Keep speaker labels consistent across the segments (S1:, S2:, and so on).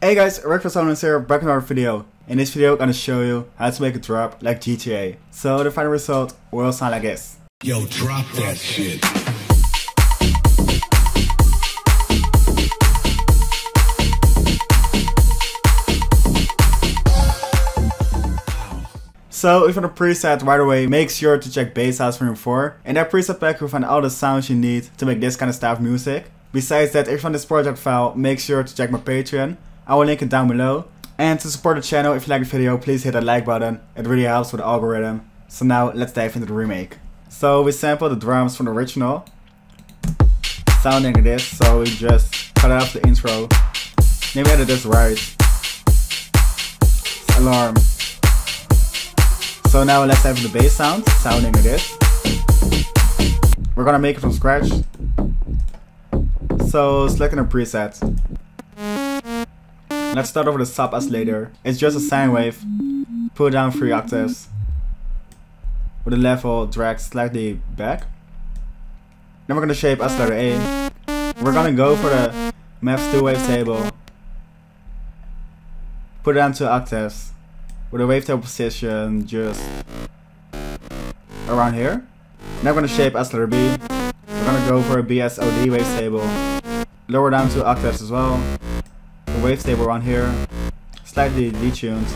S1: Hey guys, Sonny here, back in another video. In this video I'm gonna show you how to make a drop like GTA. So the final result will sound like this.
S2: Yo, drop that shit.
S1: So if you want a preset right away, make sure to check Bass House Volume 4. In that preset pack you'll find all the sounds you need to make this kind of style of music. Besides that, if you want this project file, make sure to check my Patreon. I will link it down below. And to support the channel, if you like the video, please hit that like button. It really helps with the algorithm. So now let's dive into the remake. So we sampled the drums from the original, sounding like this. So we just cut out the intro. Maybe edit this right. Alarm. So now let's have the bass sound, sounding like this. We're gonna make it from scratch. So selecting a preset. Let's start over the sub oscillator. It's just a sine wave. Put it down 3 octaves. With the level dragged slightly back. Then we're gonna shape oscillator A. We're gonna go for the maps 2 wavetable. Put it down 2 octaves. With the wavetable position just around here. Now we're gonna shape oscillator B. We're gonna go for a BSOD wavetable. Lower down 2 octaves as well. The wavetable around here. Slightly detuned.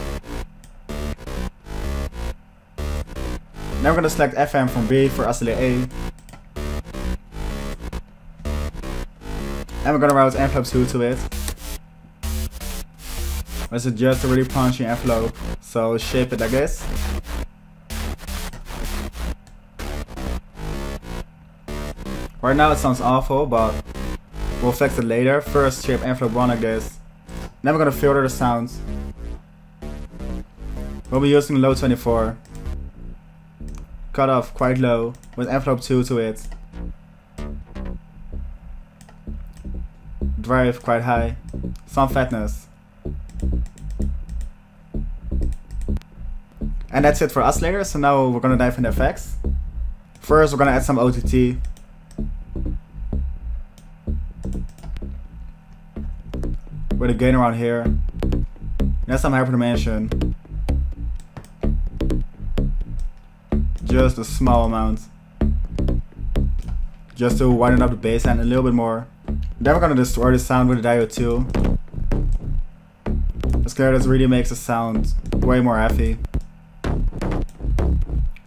S1: Now we're gonna select FM from B for oscillator A. And we're gonna route FLP 2 to it. Let's adjust a really punchy envelope, so shape it like this. Right now it sounds awful, but we'll fix it later. First shape envelope 1 like this. Then we're gonna filter the sounds. We'll be using low 24. Cut off quite low with envelope 2 to it. Drive quite high. Some fatness. And that's it for oscillator, so now we're gonna dive into effects. First we're gonna add some OTT. With a gain around here. And some hyperdimension. Just a small amount. Just to widen up the bassline a little bit more. Then we're gonna destroy the sound with the diode too. It's clear this really makes the sound way more heavy.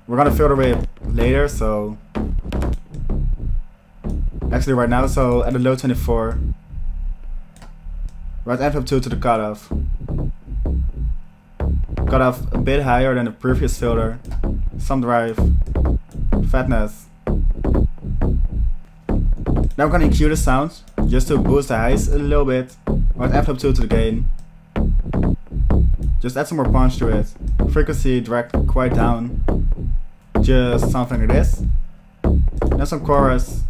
S1: We're gonna filter it later, so actually right now, so at the low 24. Right envelope 2 to the cutoff. Cutoff a bit higher than the previous filter. Some drive. Fatness. Now we're gonna EQ the sound just to boost the highs a little bit. Right envelope 2 to the gain. Just add some more punch to it. Frequency dragged quite down. Just something like this. Then some chorus.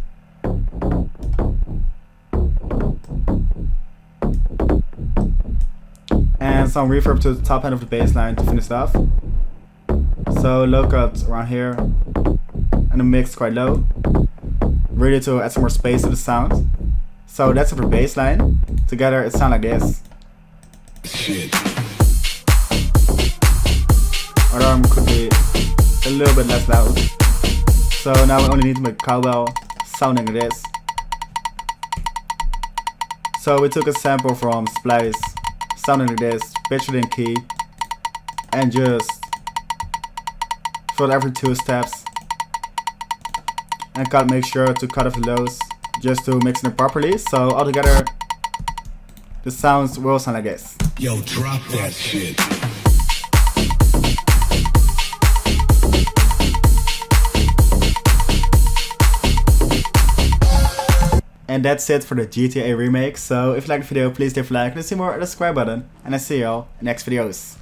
S1: And some reverb to the top end of the bass line to finish it off. So low cut around here. And the mix quite low. Really to add some more space to the sound. So that's it for bass line. Together it sounds like this.
S2: Shit.
S1: Alarm could be a little bit less loud. So now we only need to make cowbell sounding like this. So we took a sample from Splice, sounding like this, pitched it in key, and just fill every 2 steps. And make sure to cut off the lows just to mix it properly. So altogether the sounds will sound like this.
S2: Yo, drop that shit.
S1: And that's it for the GTA remake. So if you like the video, please leave a like and see more, hit the subscribe button. And I see y'all in next videos.